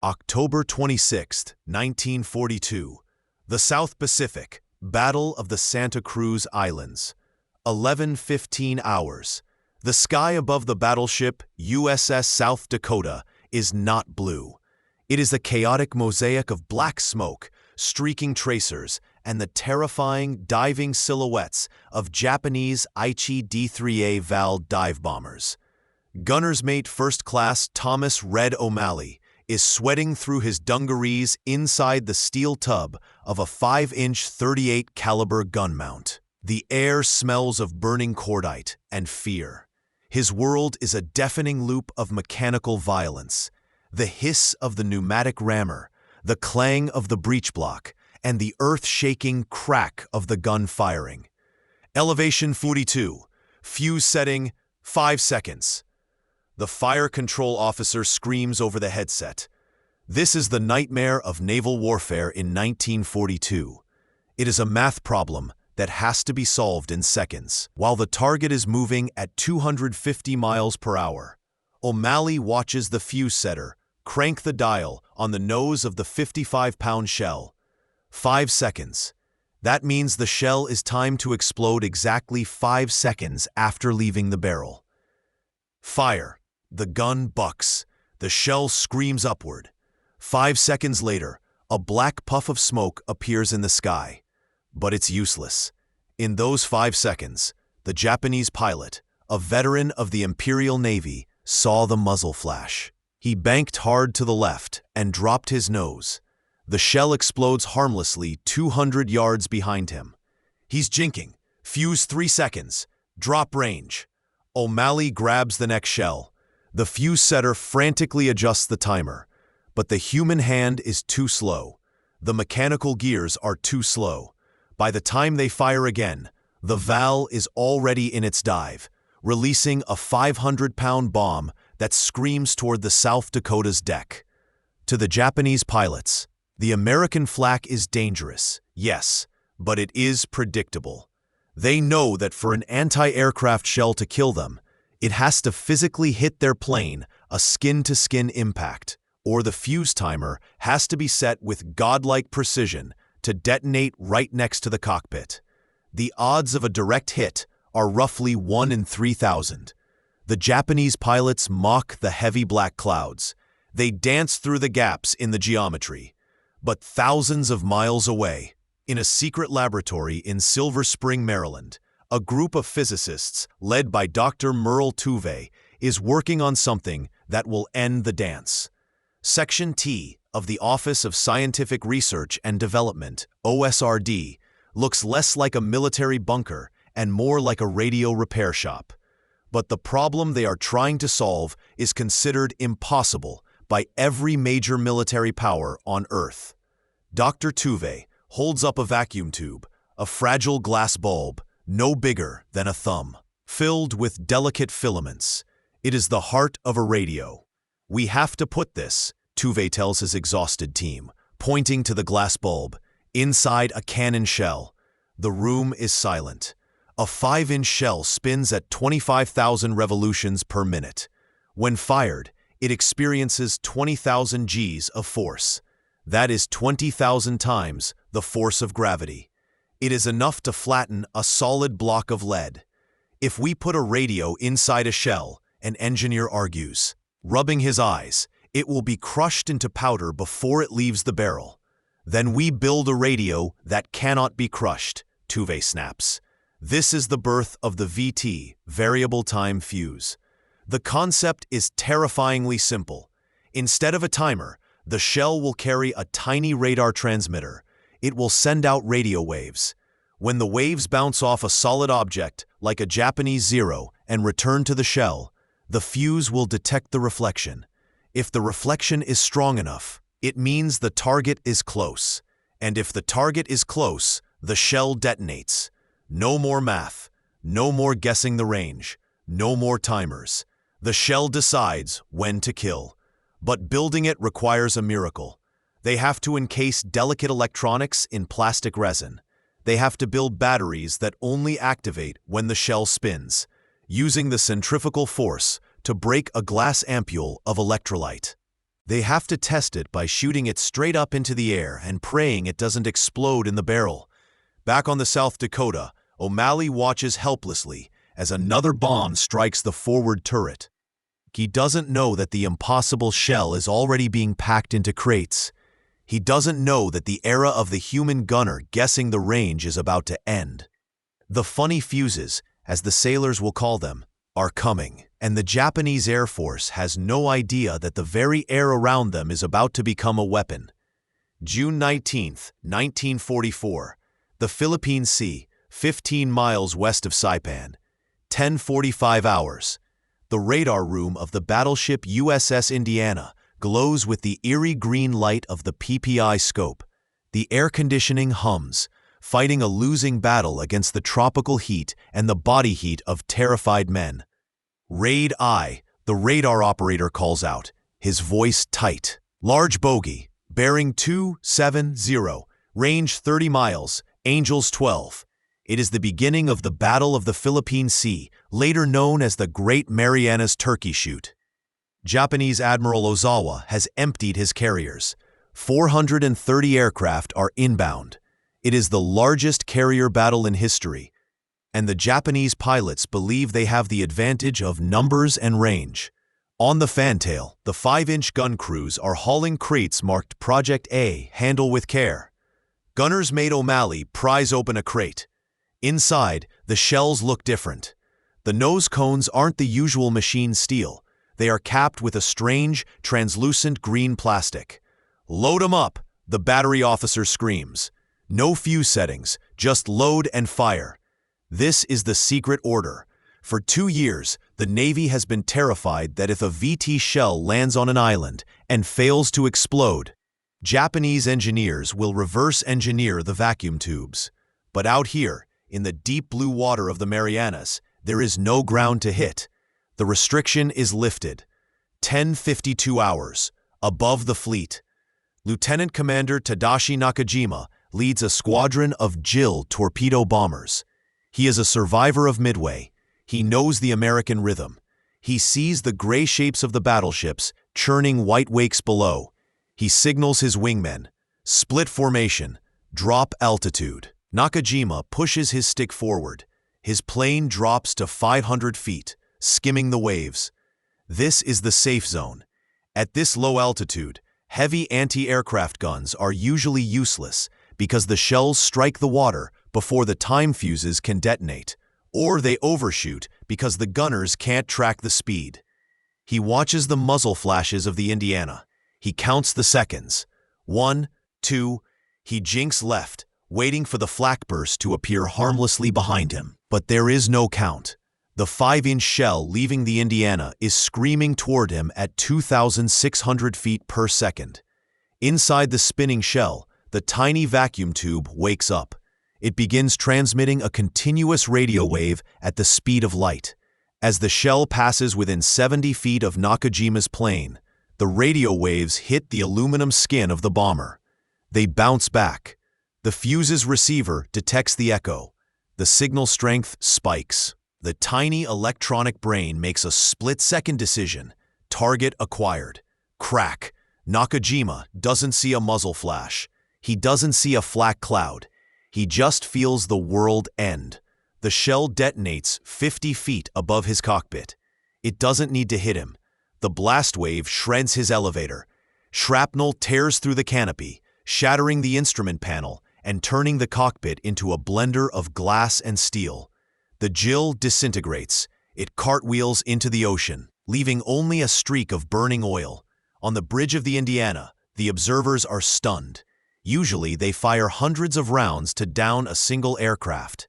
October 26, 1942. The South Pacific, Battle of the Santa Cruz Islands. 11:15 hours. The sky above the battleship USS South Dakota is not blue. It is a chaotic mosaic of black smoke, streaking tracers, and the terrifying, diving silhouettes of Japanese Aichi D-3A Val dive bombers. Gunner's Mate First Class Thomas "Red" O'Malley is sweating through his dungarees inside the steel tub of a 5-inch .38 caliber gun mount. The air smells of burning cordite and fear. His world is a deafening loop of mechanical violence. The hiss of the pneumatic rammer, the clang of the breech block, and the earth-shaking crack of the gun firing. Elevation 42. Fuse setting 5 seconds. The fire control officer screams over the headset. This is the nightmare of naval warfare in 1942. It is a math problem that has to be solved in seconds, while the target is moving at 250 miles per hour. O'Malley watches the fuse setter crank the dial on the nose of the 55-pound shell. 5 seconds. That means the shell is timed to explode exactly 5 seconds after leaving the barrel. Fire. The gun bucks. The shell screams upward. 5 seconds later, a black puff of smoke appears in the sky. But it's useless. In those 5 seconds, the Japanese pilot, a veteran of the Imperial Navy, saw the muzzle flash. He banked hard to the left and dropped his nose. The shell explodes harmlessly 200 yards behind him. He's jinking. Fuse 3 seconds. Drop range. O'Malley grabs the next shell. The fuse setter frantically adjusts the timer, but the human hand is too slow. The mechanical gears are too slow. By the time they fire again, the Val is already in its dive, releasing a 500-pound bomb that screams toward the South Dakota's deck. To the Japanese pilots, the American Flak is dangerous, yes, but it is predictable. They know that for an anti-aircraft shell to kill them, it has to physically hit their plane, a skin-to-skin impact, or the fuse timer has to be set with godlike precision to detonate right next to the cockpit. The odds of a direct hit are roughly 1 in 3,000. The Japanese pilots mock the heavy black clouds. They dance through the gaps in the geometry. But thousands of miles away, in a secret laboratory in Silver Spring, Maryland, a group of physicists, led by Dr. Merle Tuve, is working on something that will end the dance. Section T of the Office of Scientific Research and Development, OSRD, looks less like a military bunker and more like a radio repair shop. But the problem they are trying to solve is considered impossible by every major military power on Earth. Dr. Tuve holds up a vacuum tube, a fragile glass bulb, no bigger than a thumb, filled with delicate filaments. It is the heart of a radio. "We have to put this," Tuve tells his exhausted team, pointing to the glass bulb, "inside a cannon shell." The room is silent. A 5-inch shell spins at 25,000 revolutions per minute. When fired, it experiences 20,000 Gs of force. That is 20,000 times the force of gravity. It is enough to flatten a solid block of lead. If we put a radio inside a shell, an engineer argues, rubbing his eyes, it will be crushed into powder before it leaves the barrel. Then we build a radio that cannot be crushed, Tuve snaps. This is the birth of the VT, Variable Time Fuse. The concept is terrifyingly simple. Instead of a timer, the shell will carry a tiny radar transmitter. It will send out radio waves. When the waves bounce off a solid object, like a Japanese zero, and return to the shell, the fuse will detect the reflection. If the reflection is strong enough, it means the target is close. And if the target is close, the shell detonates. No more math. No more guessing the range. No more timers. The shell decides when to kill. But building it requires a miracle. They have to encase delicate electronics in plastic resin. They have to build batteries that only activate when the shell spins, using the centrifugal force to break a glass ampule of electrolyte. They have to test it by shooting it straight up into the air and praying it doesn't explode in the barrel. Back on the South Dakota, O'Malley watches helplessly as another bomb strikes the forward turret. He doesn't know that the impossible shell is already being packed into crates. He doesn't know that the era of the human gunner guessing the range is about to end. The funny fuses, as the sailors will call them, are coming, and the Japanese Air Force has no idea that the very air around them is about to become a weapon. June 19, 1944, the Philippine Sea, 15 miles west of Saipan, 10:45 hours. The radar room of the battleship USS Indiana glows with the eerie green light of the PPI scope. The air conditioning hums, fighting a losing battle against the tropical heat and the body heat of terrified men. Raid I, the radar operator calls out, his voice tight. Large bogey, bearing 270, range 30 miles, Angels 12. It is the beginning of the Battle of the Philippine Sea, later known as the Great Marianas Turkey Shoot. Japanese Admiral Ozawa has emptied his carriers. 430 aircraft are inbound. It is the largest carrier battle in history, and the Japanese pilots believe they have the advantage of numbers and range. On the fantail, the 5-inch gun crews are hauling crates marked Project A, handle with care. Gunner's mate O'Malley pries open a crate. Inside, the shells look different. The nose cones aren't the usual machine steel. They are capped with a strange, translucent green plastic. "Load 'em up," the battery officer screams. No fuse settings, just load and fire. This is the secret order. For 2 years, the Navy has been terrified that if a VT shell lands on an island and fails to explode, Japanese engineers will reverse engineer the vacuum tubes. But out here, in the deep blue water of the Marianas, there is no ground to hit. The restriction is lifted. 10:52 hours, above the fleet. Lieutenant Commander Tadashi Nakajima leads a squadron of JIL torpedo bombers. He is a survivor of Midway. He knows the American rhythm. He sees the gray shapes of the battleships churning white wakes below. He signals his wingmen. Split formation. Drop altitude. Nakajima pushes his stick forward. His plane drops to 500 feet, skimming the waves. This is the safe zone. At this low altitude, heavy anti-aircraft guns are usually useless because the shells strike the water before the time fuses can detonate, or they overshoot because the gunners can't track the speed. He watches the muzzle flashes of the Indiana. He counts the seconds. 1, 2, he jinks left, waiting for the flak burst to appear harmlessly behind him. But there is no count. The 5-inch shell leaving the Indiana is screaming toward him at 2,600 feet per second. Inside the spinning shell, the tiny vacuum tube wakes up. It begins transmitting a continuous radio wave at the speed of light. As the shell passes within 70 feet of Nakajima's plane, the radio waves hit the aluminum skin of the bomber. They bounce back. The fuse's receiver detects the echo. The signal strength spikes. The tiny electronic brain makes a split-second decision. Target acquired. Crack. Nakajima doesn't see a muzzle flash. He doesn't see a flak cloud. He just feels the world end. The shell detonates 50 feet above his cockpit. It doesn't need to hit him. The blast wave shreds his elevator. Shrapnel tears through the canopy, shattering the instrument panel and turning the cockpit into a blender of glass and steel. The JIL disintegrates. It cartwheels into the ocean, leaving only a streak of burning oil. On the bridge of the Indiana, the observers are stunned. Usually, they fire hundreds of rounds to down a single aircraft.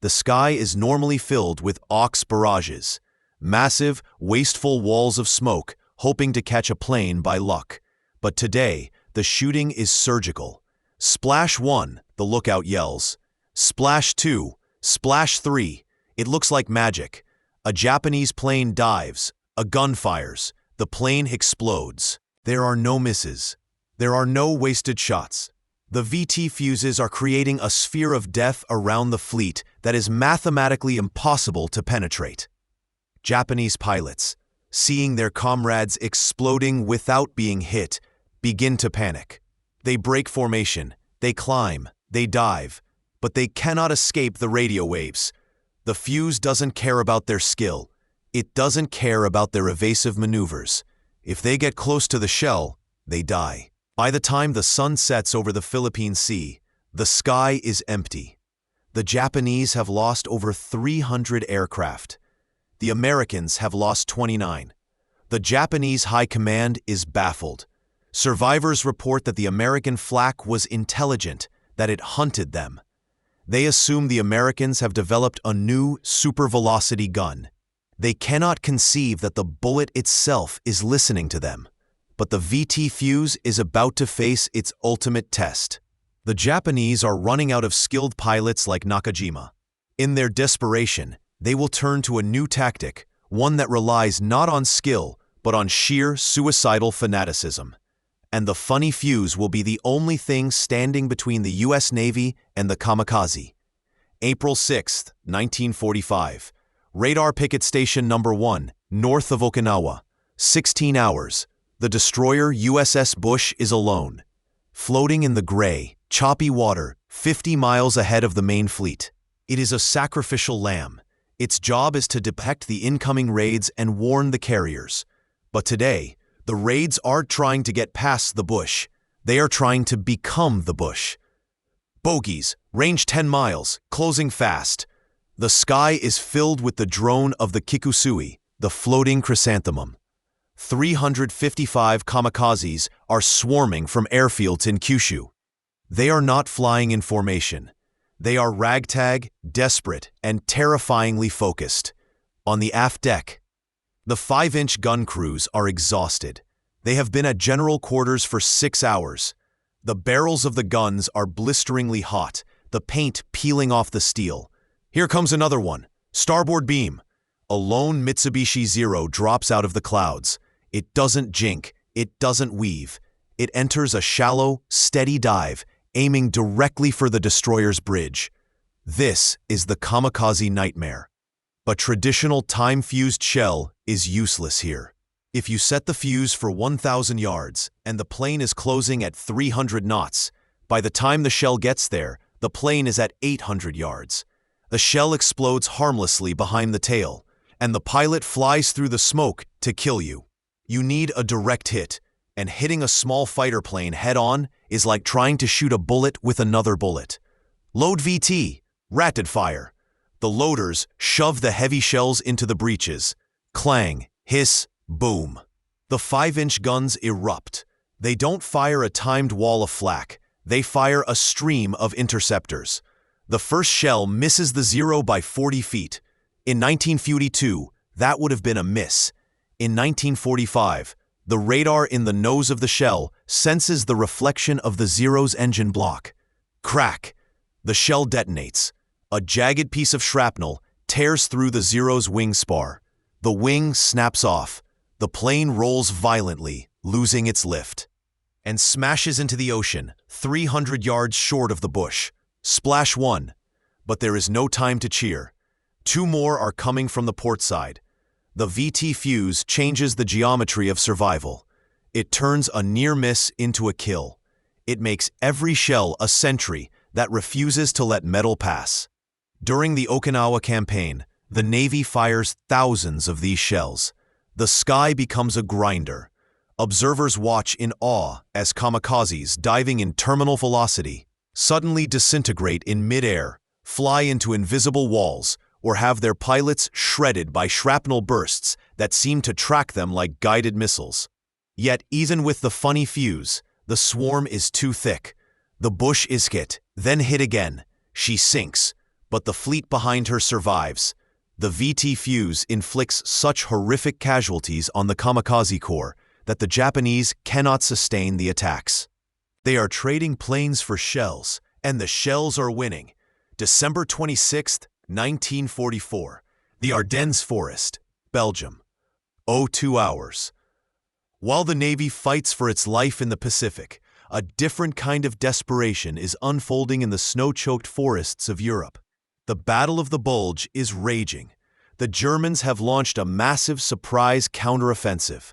The sky is normally filled with aux barrages, massive, wasteful walls of smoke, hoping to catch a plane by luck. But today, the shooting is surgical. Splash 1, the lookout yells. Splash 2, splash 3. It looks like magic. A Japanese plane dives, a gun fires, the plane explodes. There are no misses. There are no wasted shots. The VT fuses are creating a sphere of death around the fleet that is mathematically impossible to penetrate. Japanese pilots, seeing their comrades exploding without being hit, begin to panic. They break formation, they climb, they dive, but they cannot escape the radio waves. The fuse doesn't care about their skill. It doesn't care about their evasive maneuvers. If they get close to the shell, they die. By the time the sun sets over the Philippine Sea, the sky is empty. The Japanese have lost over 300 aircraft. The Americans have lost 29. The Japanese High Command is baffled. Survivors report that the American Flak was intelligent, that it hunted them. They assume the Americans have developed a new super-velocity gun. They cannot conceive that the bullet itself is listening to them. But the VT Fuze is about to face its ultimate test. The Japanese are running out of skilled pilots like Nakajima. In their desperation, they will turn to a new tactic, one that relies not on skill, but on sheer suicidal fanaticism. And the funny fuse will be the only thing standing between the U.S. Navy and the Kamikaze. April 6, 1945. Radar Picket Station Number 1, north of Okinawa. 16 hours. The destroyer USS Bush is alone. Floating in the gray, choppy water, 50 miles ahead of the main fleet. It is a sacrificial lamb. Its job is to detect the incoming raids and warn the carriers. But today, the raids aren't trying to get past the Bush. They are trying to become the Bush. Bogies, range 10 miles, closing fast. The sky is filled with the drone of the Kikusui, the floating chrysanthemum. 355 kamikazes are swarming from airfields in Kyushu. They are not flying in formation. They are ragtag, desperate, and terrifyingly focused. On the aft deck, the 5-inch gun crews are exhausted. They have been at general quarters for 6 hours. The barrels of the guns are blisteringly hot, the paint peeling off the steel. Here comes another one. Starboard beam. A lone Mitsubishi Zero drops out of the clouds. It doesn't jink. It doesn't weave. It enters a shallow, steady dive, aiming directly for the destroyer's bridge. This is the kamikaze nightmare. A traditional time-fused shell is useless here. If you set the fuse for 1,000 yards and the plane is closing at 300 knots, by the time the shell gets there, the plane is at 800 yards. The shell explodes harmlessly behind the tail, and the pilot flies through the smoke to kill you. You need a direct hit, and hitting a small fighter plane head-on is like trying to shoot a bullet with another bullet. Load VT, rapid fire. The loaders shove the heavy shells into the breeches. Clang, hiss, boom. The 5-inch guns erupt. They don't fire a timed wall of flak. They fire a stream of interceptors. The first shell misses the Zero by 40 feet. In 1942, that would have been a miss. In 1945, the radar in the nose of the shell senses the reflection of the Zero's engine block. Crack! The shell detonates. A jagged piece of shrapnel tears through the Zero's wing spar. The wing snaps off. The plane rolls violently, losing its lift, and smashes into the ocean, 300 yards short of the Bush. Splash 1. But there is no time to cheer. 2 more are coming from the port side. The VT Fuze changes the geometry of survival. It turns a near miss into a kill. It makes every shell a sentry that refuses to let metal pass. During the Okinawa campaign, the Navy fires thousands of these shells. The sky becomes a grinder. Observers watch in awe as kamikazes diving in terminal velocity suddenly disintegrate in midair, fly into invisible walls, or have their pilots shredded by shrapnel bursts that seem to track them like guided missiles. Yet even with the funny fuse, the swarm is too thick. The Bush is hit, then hit again. She sinks, but the fleet behind her survives. The VT Fuze inflicts such horrific casualties on the kamikaze corps that the Japanese cannot sustain the attacks. They are trading planes for shells, and the shells are winning. December 26, 1944. The Ardennes Forest, Belgium. 02 hours. While the Navy fights for its life in the Pacific, a different kind of desperation is unfolding in the snow-choked forests of Europe. The Battle of the Bulge is raging. the Germans have launched a massive surprise counteroffensive.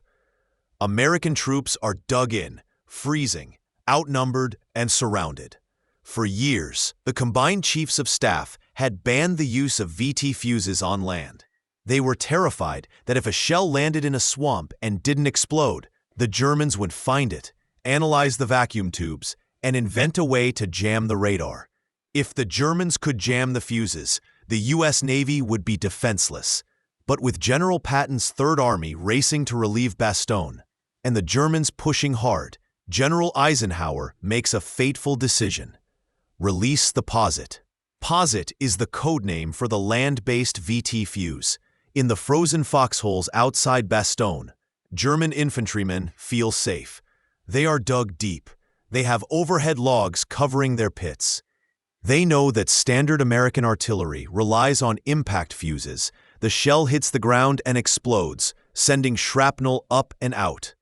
American troops are dug in, freezing, outnumbered, and surrounded. For years, the combined chiefs of staff had banned the use of VT fuses on land. They were terrified that if a shell landed in a swamp and didn't explode, the Germans would find it, analyze the vacuum tubes, and invent a way to jam the radar. If the Germans could jam the fuses, the U.S. Navy would be defenseless. But with General Patton's Third Army racing to relieve Bastogne, and the Germans pushing hard, General Eisenhower makes a fateful decision. Release the Posit. Posit is the code name for the land-based VT fuse. In the frozen foxholes outside Bastogne, German infantrymen feel safe. They are dug deep. They have overhead logs covering their pits. They know that standard American artillery relies on impact fuses. The shell hits the ground and explodes, sending shrapnel up and out.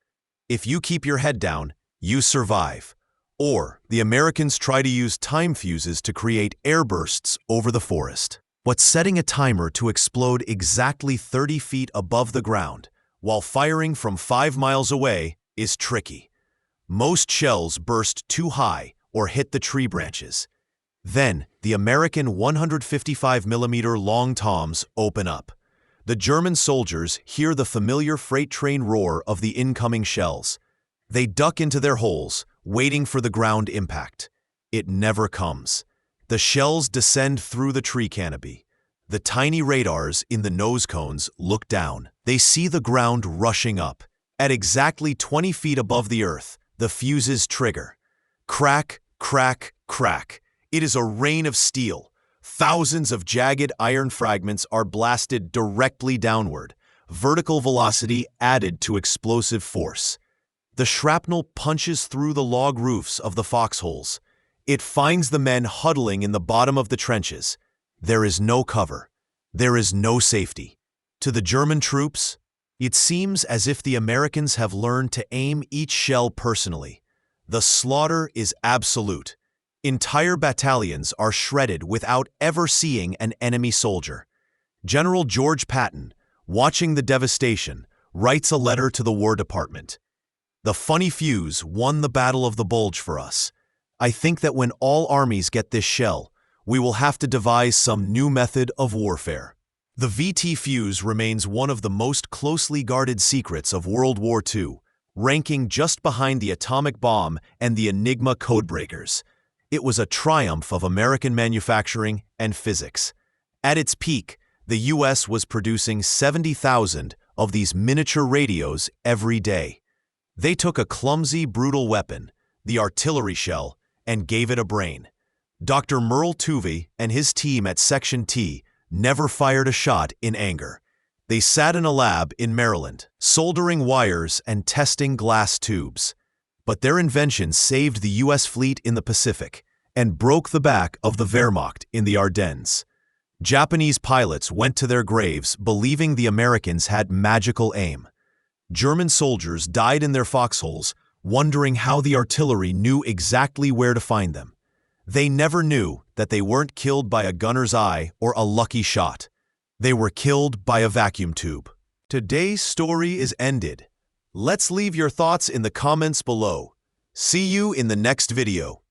If you keep your head down, you survive. Or the Americans try to use time fuses to create airbursts over the forest. But setting a timer to explode exactly 30 feet above the ground, while firing from 5 miles away, is tricky. Most shells burst too high or hit the tree branches. Then, the American 155mm long toms open up. The German soldiers hear the familiar freight train roar of the incoming shells. They duck into their holes, waiting for the ground impact. It never comes. The shells descend through the tree canopy. The tiny radars in the nose cones look down. They see the ground rushing up. At exactly 20 feet above the earth, the fuses trigger. Crack, crack, crack. It is a rain of steel. Thousands of jagged iron fragments are blasted directly downward, vertical velocity added to explosive force. The shrapnel punches through the log roofs of the foxholes. It finds the men huddling in the bottom of the trenches. There is no cover. There is no safety. To the German troops, it seems as if the Americans have learned to aim each shell personally. The slaughter is absolute. Entire battalions are shredded without ever seeing an enemy soldier. General George Patton, watching the devastation, writes a letter to the War Department. "The funny fuse won the Battle of the Bulge for us. I think that when all armies get this shell, we will have to devise some new method of warfare." The VT fuse remains one of the most closely guarded secrets of World War II, ranking just behind the atomic bomb and the Enigma codebreakers. It was a triumph of American manufacturing and physics. At its peak, the U.S. was producing 70,000 of these miniature radios every day. They took a clumsy, brutal weapon, the artillery shell, and gave it a brain. Dr. Merle Tuvey and his team at Section T never fired a shot in anger. They sat in a lab in Maryland, soldering wires and testing glass tubes. But their invention saved the U.S. fleet in the Pacific and broke the back of the Wehrmacht in the Ardennes. Japanese pilots went to their graves believing the Americans had magical aim. German soldiers died in their foxholes, wondering how the artillery knew exactly where to find them. They never knew that they weren't killed by a gunner's eye or a lucky shot. They were killed by a vacuum tube. Today's story is ended. Let's leave your thoughts in the comments below. See you in the next video.